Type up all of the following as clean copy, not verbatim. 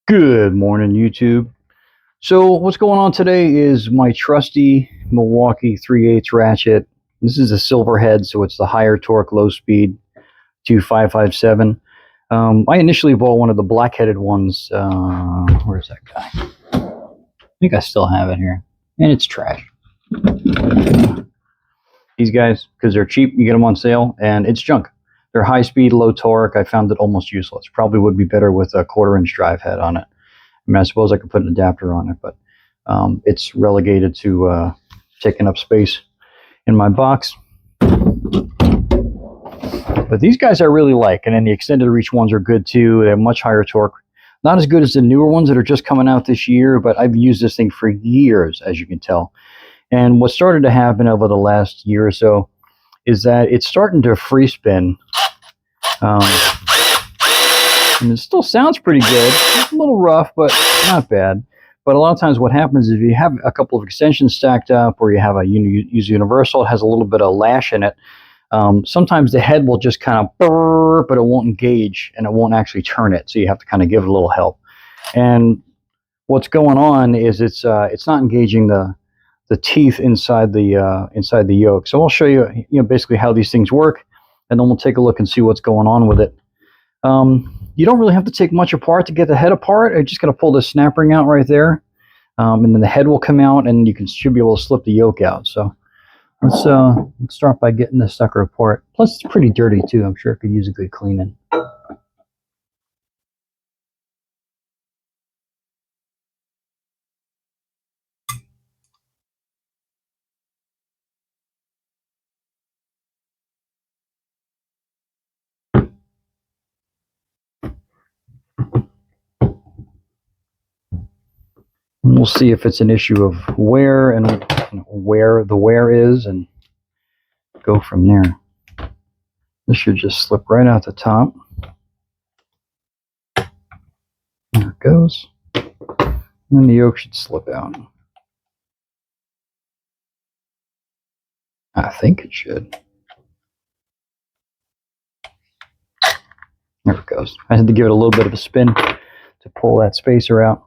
Good morning, YouTube. So what's going on today is my trusty Milwaukee 3/8 ratchet. This is a silver head, so it's the higher torque, low speed 2557. I initially bought one of the black-headed ones. Where's that guy? I think I still have it here, and it's trash. These guys, because they're cheap, you get them on sale, and it's junk. They're high speed, low torque. I found it almost useless. Probably would be better with a 1/4-inch drive head on it. I mean, I suppose I could put an adapter on it, but it's relegated to taking up space in my box. But these guys I really like, and then the extended reach ones are good too. They have much higher torque. Not as good as the newer ones that are just coming out this year, but I've used this thing for years, as you can tell. And what started to happen over the last year or so is that it's starting to free spin. And it still sounds pretty good. It's a little rough, but not bad. But a lot of times what happens is if you have a couple of extensions stacked up, or you have a use universal, it has a little bit of lash in it. Sometimes the head will just kind of burr, but it won't engage, and it won't actually turn it. So you have to kind of give it a little help. And what's going on is it's not engaging the teeth inside the yoke. So I'll show you, basically how these things work, and then we'll take a look and see what's going on with it. You don't really have to take much apart to get the head apart. I'm just going to pull the snap ring out right there, and then the head will come out, and you should be able to slip the yoke out. So let's start by getting this sucker apart. Plus, it's pretty dirty too. I'm sure it could use a good cleaning. And we'll see if it's an issue of wear and where the wear is, and go from there. This should just slip right out the top. There it goes. And then the yoke should slip out. I think it should. There it goes. I had to give it a little bit of a spin to pull that spacer out.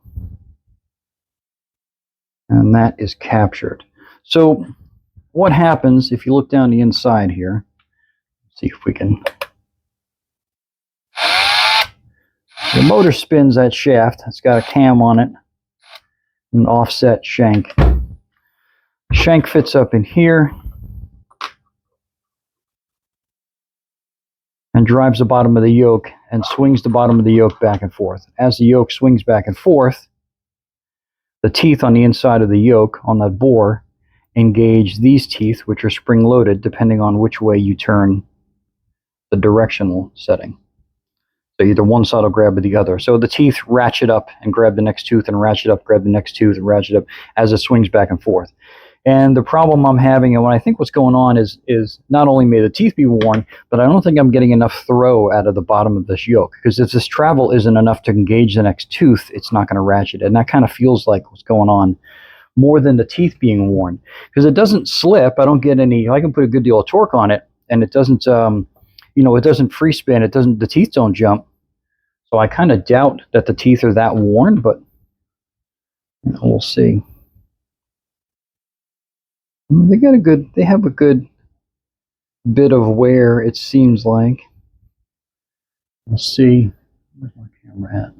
And that is captured. So what happens if you look down the inside here? See if we can. The motor spins that shaft. It's got a cam on it, an offset shank. Shank fits up in here and drives the bottom of the yoke and swings the bottom of the yoke back and forth. As the yoke swings back and forth, the teeth on the inside of the yoke on that bore engage these teeth, which are spring-loaded, depending on which way you turn the directional setting. So either one side will grab with the other. So the teeth ratchet up and grab the next tooth, and ratchet up, grab the next tooth, and ratchet up as it swings back and forth. And the problem I'm having, and what I think what's going on is not only may the teeth be worn, but I don't think I'm getting enough throw out of the bottom of this yoke. Because if this travel isn't enough to engage the next tooth, it's not going to ratchet. And that kind of feels like what's going on, more than the teeth being worn. Because it doesn't slip. I don't get any, I can put a good deal of torque on it, and it doesn't, it doesn't free spin. It doesn't, the teeth don't jump. So I kind of doubt that the teeth are that worn, but we'll see. They have a good bit of wear, it seems like. We'll see. Where's my camera at?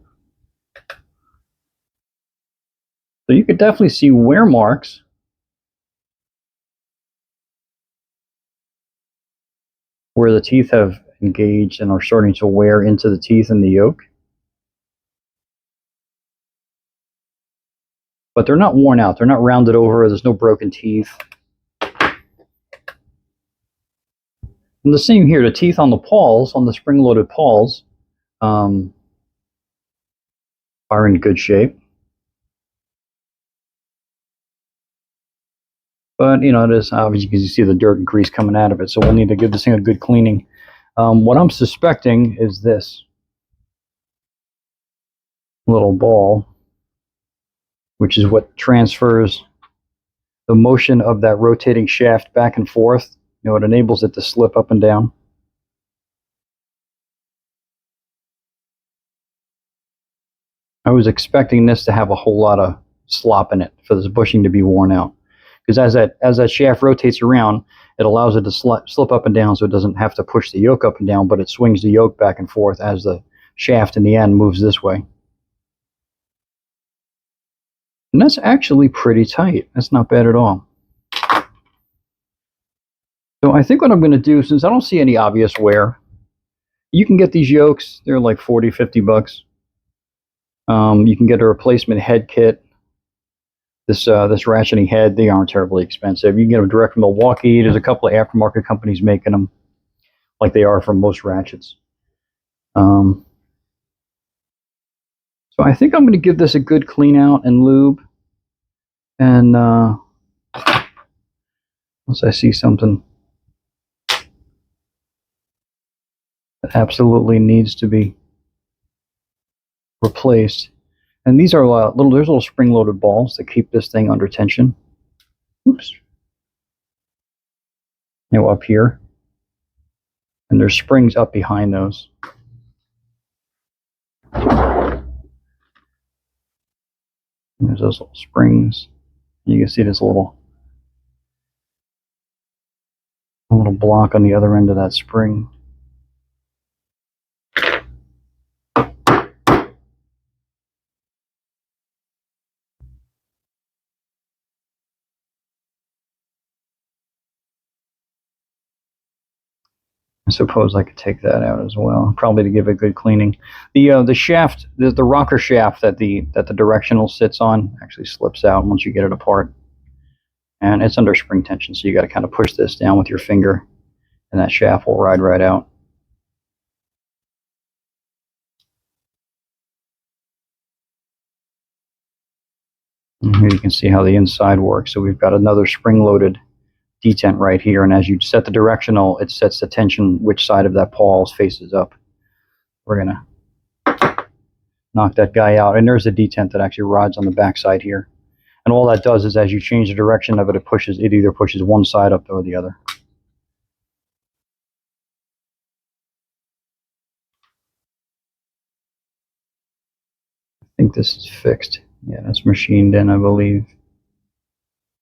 So you could definitely see wear marks. Where the teeth have engaged and are starting to wear into the teeth in the yoke. But they're not worn out. They're not rounded over. There's no broken teeth. And the same here, the teeth on the pawls, on the spring-loaded pawls, are in good shape. But, it is obvious because you see the dirt and grease coming out of it, so we'll need to give this thing a good cleaning. What I'm suspecting is this little ball, which is what transfers the motion of that rotating shaft back and forth. It enables it to slip up and down. I was expecting this to have a whole lot of slop in it for this bushing to be worn out. Because as that shaft rotates around, it allows it to slip up and down, so it doesn't have to push the yoke up and down, but it swings the yoke back and forth as the shaft in the end moves this way. And that's actually pretty tight. That's not bad at all. So I think what I'm going to do, since I don't see any obvious wear, you can get these yokes. They're like 40, 50 bucks. You can get a replacement head kit. This ratcheting head, they aren't terribly expensive. You can get them direct from Milwaukee. There's a couple of aftermarket companies making them, like they are for most ratchets. So I think I'm going to give this a good clean out and lube. And once I see something that absolutely needs to be replaced. And these are there's little spring-loaded balls that keep this thing under tension. Oops. Up here. And there's springs up behind those. And there's those little springs. You can see this little block on the other end of that spring. I suppose I could take that out as well, probably to give it a good cleaning. The shaft, the rocker shaft that the directional sits on, actually slips out once you get it apart, and it's under spring tension, so you got to kind of push this down with your finger, and that shaft will ride right out. And here you can see how the inside works. So we've got another spring-loaded detent right here, and as you set the directional, it sets the tension which side of that pawl faces up. We're gonna knock that guy out, and there's a detent that actually rides on the back side here. And all that does is, as you change the direction of it, it either pushes one side up or the other. I think this is fixed. Yeah, that's machined in, I believe.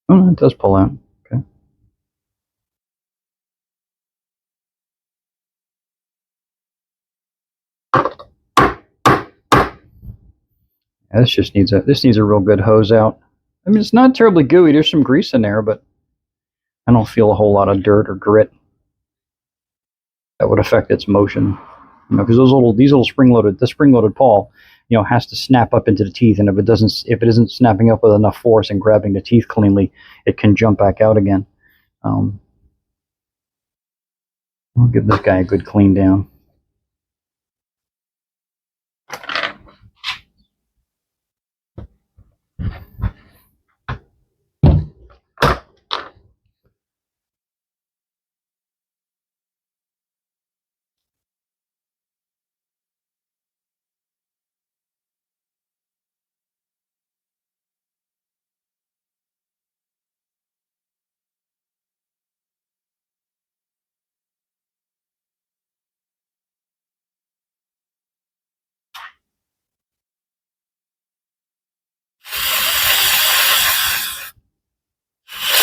Oh, no, it does pull out. Okay. Yeah, this needs a real good hose out. I mean, it's not terribly gooey. There's some grease in there, but I don't feel a whole lot of dirt or grit that would affect its motion. Because these little spring-loaded pawl, has to snap up into the teeth, and if it isn't snapping up with enough force and grabbing the teeth cleanly, it can jump back out again. I'll give this guy a good clean down.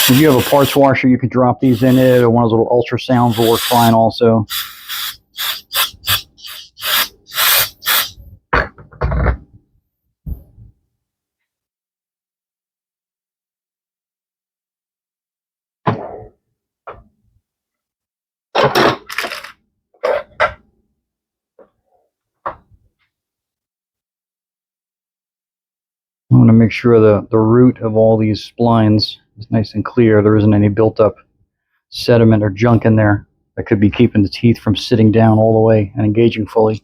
If you have a parts washer, you could drop these in it, or one of those little ultrasounds will work fine also. I want to make sure the root of all these splines is nice and clear. There isn't any built up sediment or junk in there that could be keeping the teeth from sitting down all the way and engaging fully.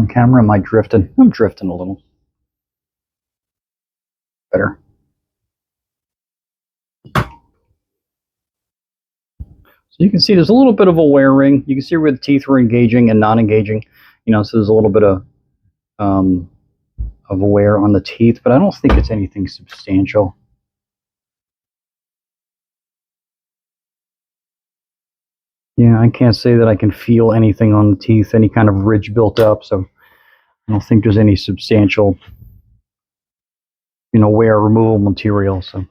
on camera. Am I drifting? I'm drifting a little. Better. So you can see there's a little bit of a wear ring. You can see where the teeth were engaging and not engaging. You know, so there's a little bit of a wear on the teeth, but I don't think it's anything substantial. Yeah, I can't say that I can feel anything on the teeth, any kind of ridge built up, so I don't think there's any substantial, wear removal material. So.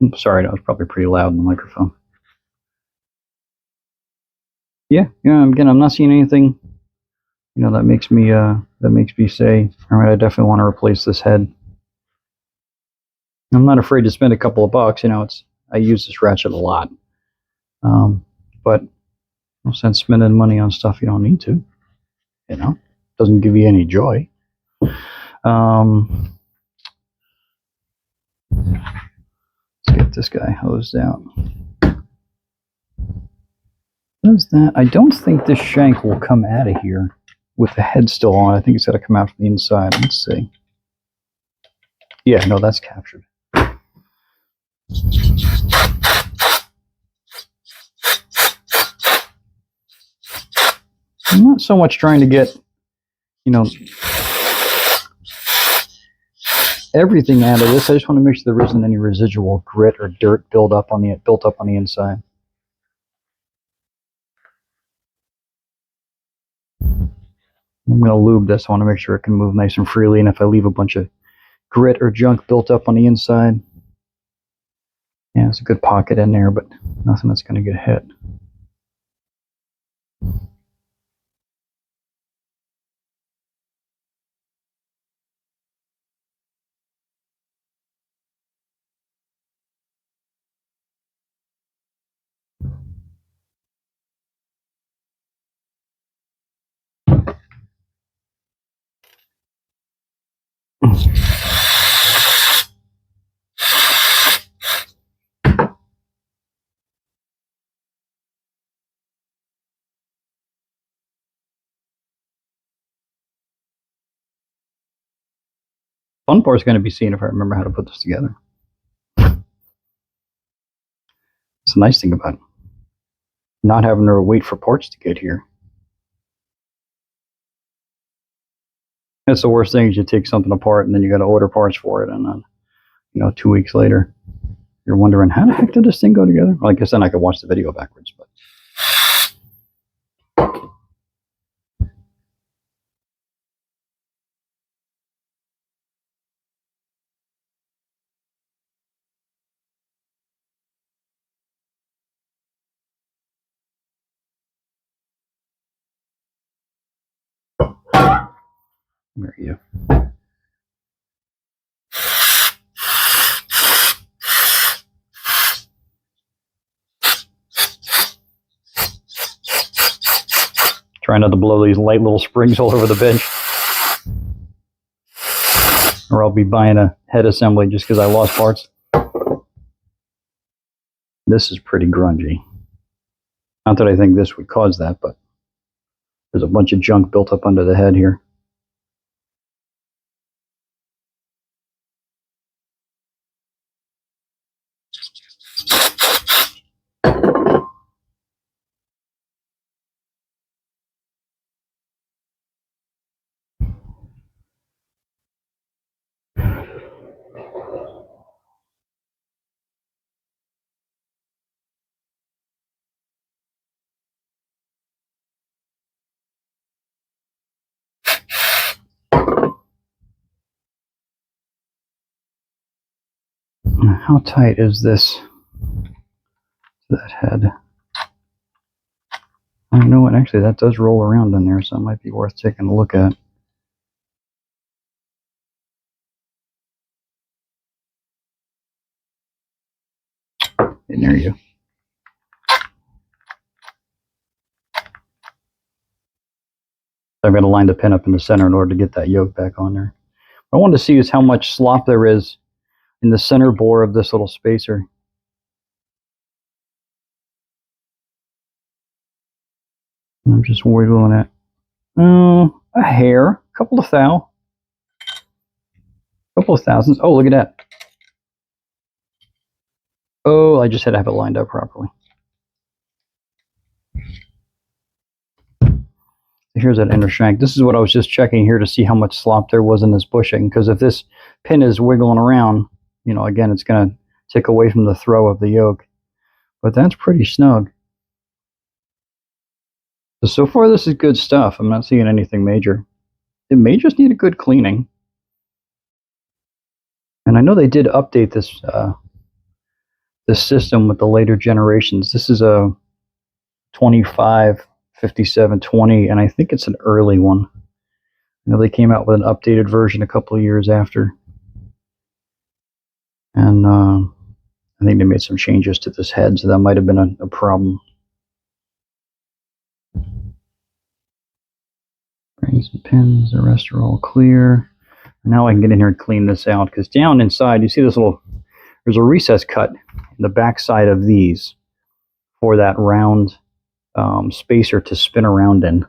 Oops, sorry, that was probably pretty loud in the microphone. Yeah, again, I'm not seeing anything, that makes me say, all right, I definitely want to replace this head. I'm not afraid to spend a couple of bucks. I use this ratchet a lot, but no sense spending money on stuff you don't need to. Doesn't give you any joy. Let's get this guy hosed out. What is that? I don't think this shank will come out of here with the head still on. I think it's got to come out from the inside. Let's see. Yeah, no, that's captured. I'm not so much trying to get, everything out of this. I just want to make sure there isn't any residual grit or dirt built up on the inside. I'm going to lube this. I want to make sure it can move nice and freely, and if I leave a bunch of grit or junk built up on the inside, yeah, there's a good pocket in there, but nothing that's going to get hit. Fun part's going to be seeing if I remember how to put this together. It's a nice thing about not having to wait for parts to get here. That's the worst thing is you take something apart and then you got to order parts for it, and then 2 weeks later you're wondering how the heck did this thing go together. Well, I guess then I could watch the video backwards, but. Where are you? Trying not to blow these light little springs all over the bench, or I'll be buying a head assembly just because I lost parts. This is pretty grungy. Not that I think this would cause that, but there's a bunch of junk built up under the head here. How tight is this? That head. I don't know what. Actually, that does roll around in there, so it might be worth taking a look at. And there you go. I've got to line the pin up in the center in order to get that yoke back on there. What I wanted to see is how much slop there is in the center bore of this little spacer. I'm just wiggling it. A hair, couple of thousands. Oh, look at that. Oh, I just had to have it lined up properly. Here's that inner shank. This is what I was just checking here to see how much slop there was in this bushing, because if this pin is wiggling around, you know, again, it's going to take away from the throw of the yoke. But that's pretty snug. So far, this is good stuff. I'm not seeing anything major. It may just need a good cleaning. And I know they did update this this system with the later generations. This is a 25 5720, and I think it's an early one. You know, they came out with an updated version a couple of years after. And I think they made some changes to this head, so that might have been a problem. Rings and pins, the rest are all clear. Now I can get in here and clean this out, because down inside, you see this little, there's a recess cut in the back side of these for that round spacer to spin around in.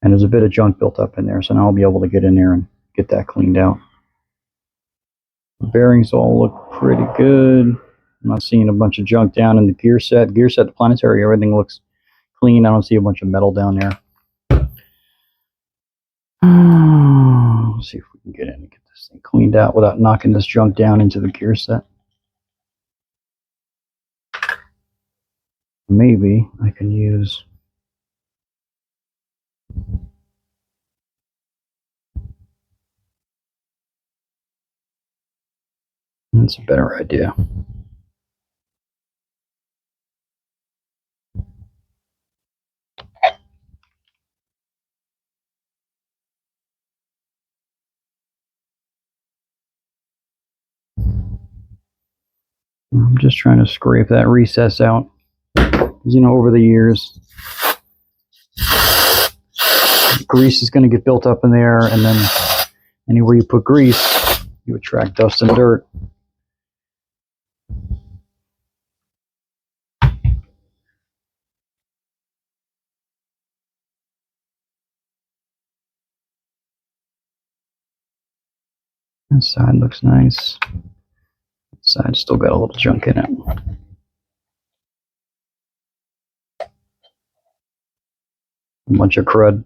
And there's a bit of junk built up in there, so now I'll be able to get in there and get that cleaned out. The bearings all look pretty good. I'm not seeing a bunch of junk down in the gear set. The planetary, everything looks clean. I don't see a bunch of metal down there. Let's see if we can get in and get this thing cleaned out without knocking this junk down into the gear set. Maybe I can use that's a better idea. I'm just trying to scrape that recess out. You know, over the years, grease is going to get built up in there, and then anywhere you put grease, you attract dust and dirt. This side looks nice. This side still got a little junk in it. A bunch of crud.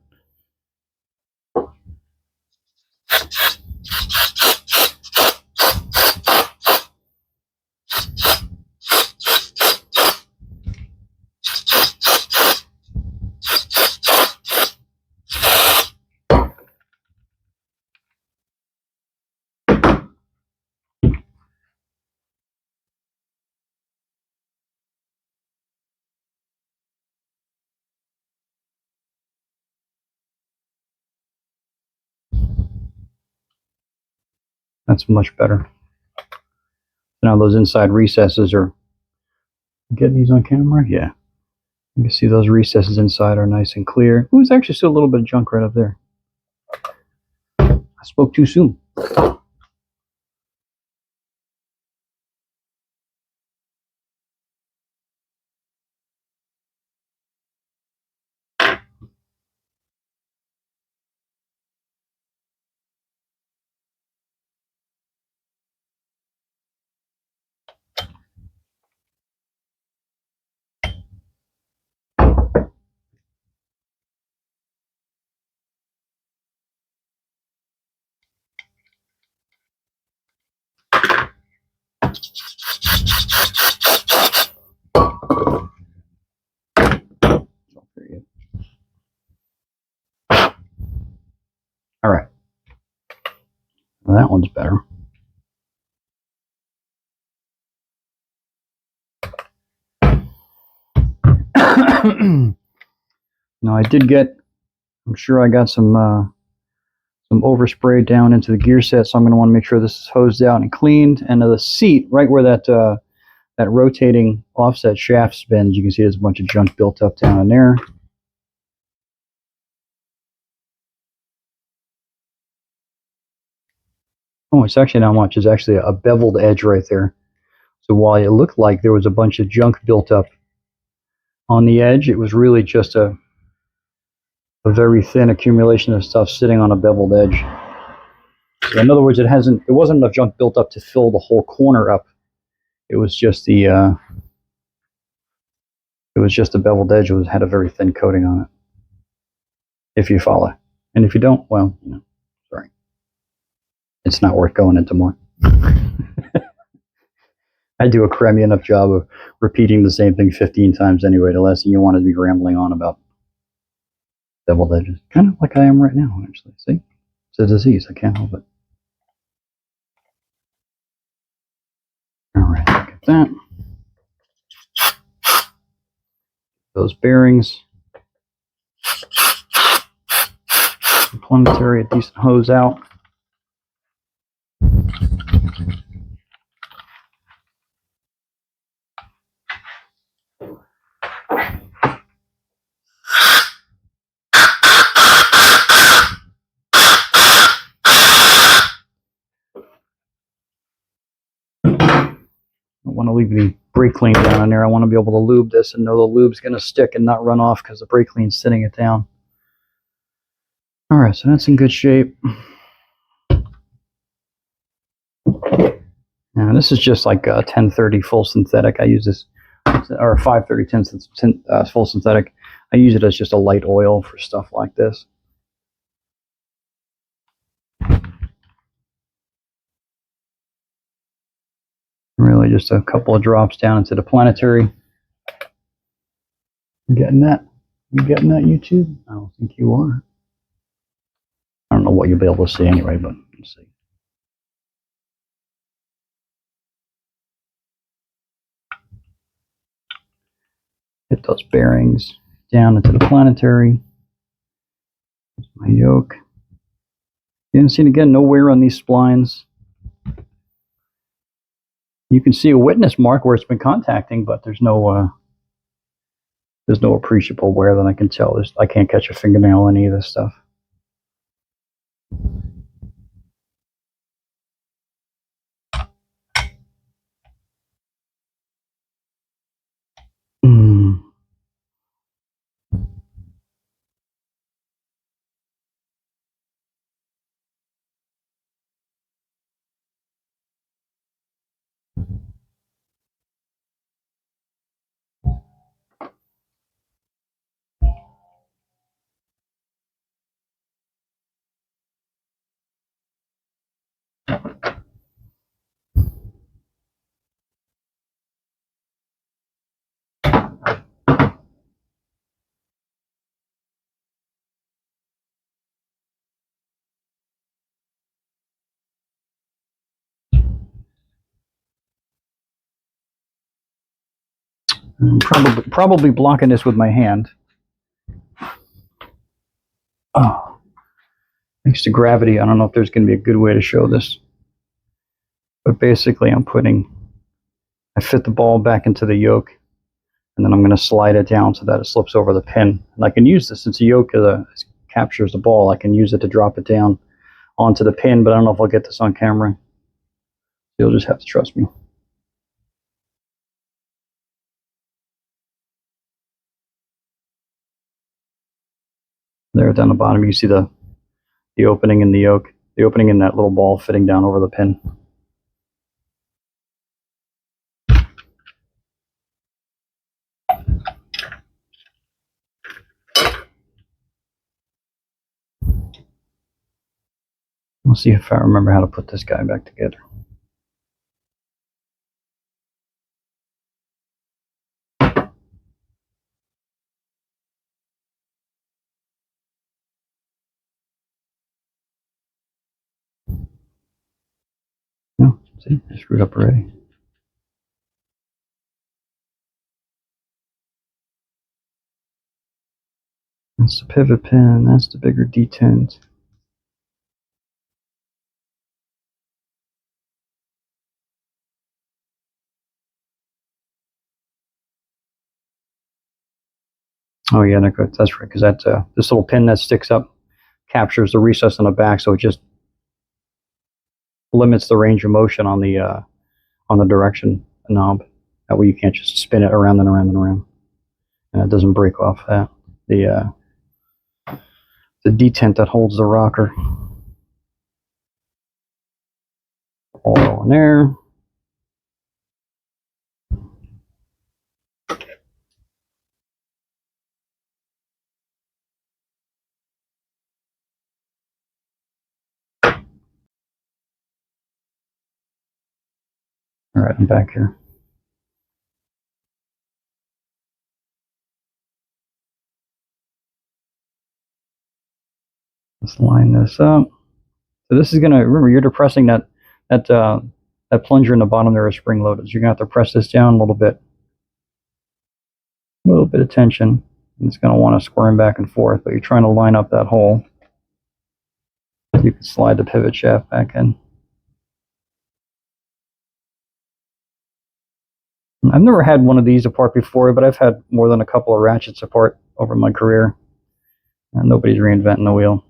That's much better. Now those inside recesses are, get these on camera? Yeah. You can see those recesses inside are nice and clear. Ooh, there's actually still a little bit of junk right up there. I spoke too soon. All right. Well, that one's better. Now I did get, I'm sure I got some overspray down into the gear set, so I'm going to want to make sure this is hosed out and cleaned. And the seat, right where that that rotating offset shaft spins, you can see there's a bunch of junk built up down in there. Oh, it's actually not much. It's actually a beveled edge right there. So while it looked like there was a bunch of junk built up on the edge, it was really just a very thin accumulation of stuff sitting on a beveled edge. So in other words, there wasn't enough junk built up to fill the whole corner up. It was just the beveled edge. It had a very thin coating on it. If you follow, and if you don't, well, sorry, it's not worth going into more. I do a crummy enough job of repeating the same thing 15 times anyway. The last thing you want to be rambling on about beveled edges, kind of like I am right now. Actually, see, it's a disease. I can't help it. All right, look at that. Those bearings. Planetary, a decent hose out. I don't want to leave the brake clean down in there. I want to be able to lube this and know the lube's going to stick and not run off because the brake clean's sitting it down. All right, so that's in good shape. Now this is just like a 1030 full synthetic. I use this, or a 530 full synthetic. I use it as just a light oil for stuff like this. Really just a couple of drops down into the planetary. You getting that? You getting that, YouTube? I don't think you are. I don't know what you'll be able to see anyway, but let's see. Hit those bearings down into the planetary. There's my yoke. You can see again, no wear on these splines. You can see a witness mark where it's been contacting, but there's no appreciable wear that I can tell. I can't catch a fingernail on any of this stuff. I'm probably blocking this with my hand. Oh, thanks to gravity, I don't know if there's going to be a good way to show this. But basically, I fit the ball back into the yoke, and then I'm going to slide it down so that it slips over the pin. And I can use this, since the yoke captures the ball, I can use it to drop it down onto the pin, but I don't know if I'll get this on camera. You'll just have to trust me. There down the bottom, you see the opening in the yoke, the opening in that little ball fitting down over the pin. We'll see if I remember how to put this guy back together. No, see, I screwed up already. That's the pivot pin. That's the bigger detent. Oh yeah, that's right. Because that this little pin that sticks up captures the recess on the back, so it just limits the range of motion on the direction knob. That way you can't just spin it around and around and around, and it doesn't break off the detent that holds the rocker. All in there. All right, I'm back here. Let's line this up. So this is gonna, remember, you're depressing that plunger in the bottom there is spring loaded. So you're gonna have to press this down a little bit of tension. And it's gonna want to squirm back and forth, but you're trying to line up that hole. You can slide the pivot shaft back in. I've never had one of these apart before, but I've had more than a couple of ratchets apart over my career. And nobody's reinventing the wheel.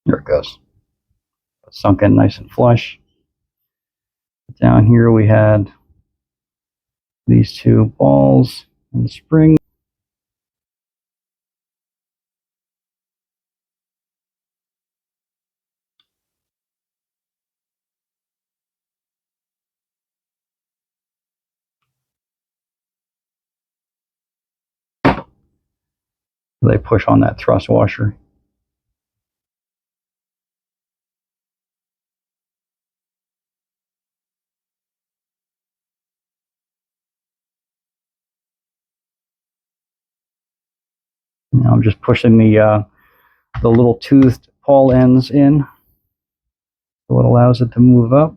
There it goes. Sunk in nice and flush. Down here we had these two balls and the spring. They push on that thrust washer. Now I'm just pushing the little toothed pawl ends in, so it allows it to move up.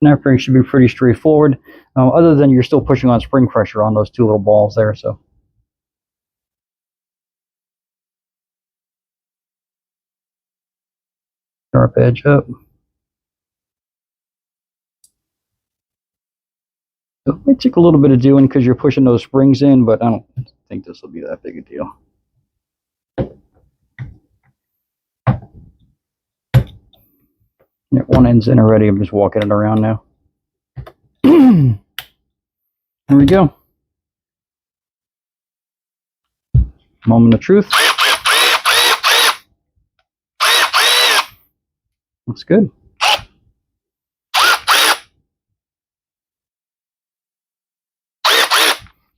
Snap ring should be pretty straightforward, other than you're still pushing on spring pressure on those two little balls there. So sharp edge up. So it might take a little bit of doing because you're pushing those springs in, but I don't think this will be that big a deal. Yeah, one end's in already. I'm just walking it around now. Here we go. Moment of truth. Looks good.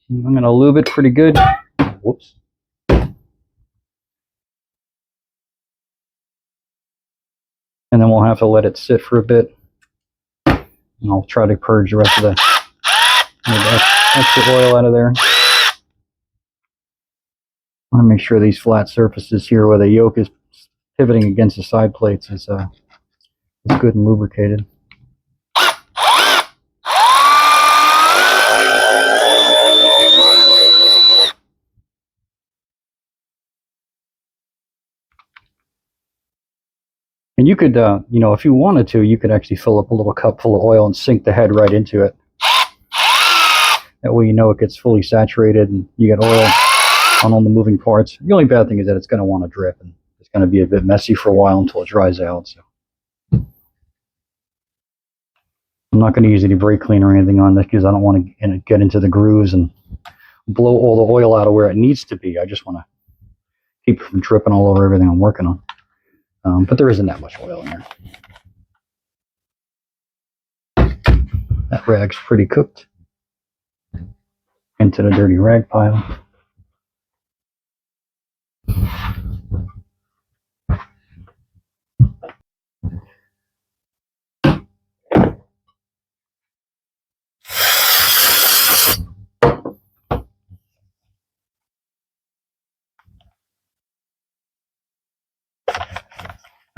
I'm going to lube it pretty good. Whoops. And then we'll have to let it sit for a bit. And I'll try to purge the rest of the extra oil out of there. I want to make sure these flat surfaces here where the yoke is pivoting against the side plates is good and lubricated. And you could, if you wanted to, you could actually fill up a little cup full of oil and sink the head right into it. That way you know it gets fully saturated and you get oil on all the moving parts. The only bad thing is that it's going to want to drip and it's going to be a bit messy for a while until it dries out. So I'm not going to use any brake cleaner or anything on this because I don't want to get into the grooves and blow all the oil out of where it needs to be. I just want to keep it from dripping all over everything I'm working on. But there isn't that much oil in there. That rag's pretty cooked. Into the dirty rag pile.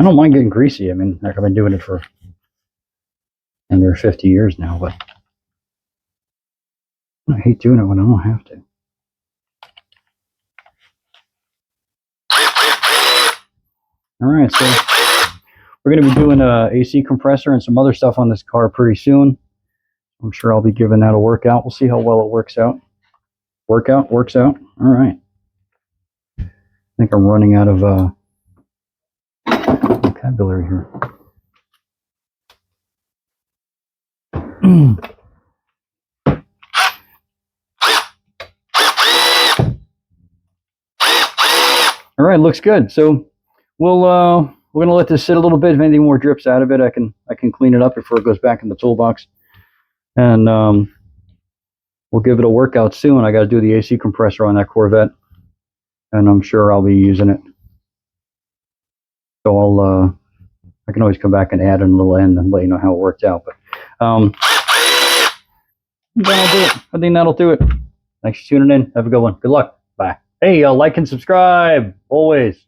don't mind getting greasy. I mean, like I've been doing it for under 50 years now, but I hate doing it when I don't have to. All right, so we're going to be doing a AC compressor and some other stuff on this car pretty soon. I'm sure I'll be giving that a workout. We'll see how well it works out. Works out. All right. I think I'm running out of vocabulary here. All right, looks good. So we're gonna let this sit a little bit. If anything more drips out of it, I can clean it up before it goes back in the toolbox. And we'll give it a workout soon. I got to do the AC compressor on that Corvette, and I'm sure I'll be using it. So I can always come back and add in a little end and let you know how it worked out. But that'll do it. I think that'll do it. Thanks for tuning in. Have a good one. Good luck. Bye. Hey, like and subscribe always.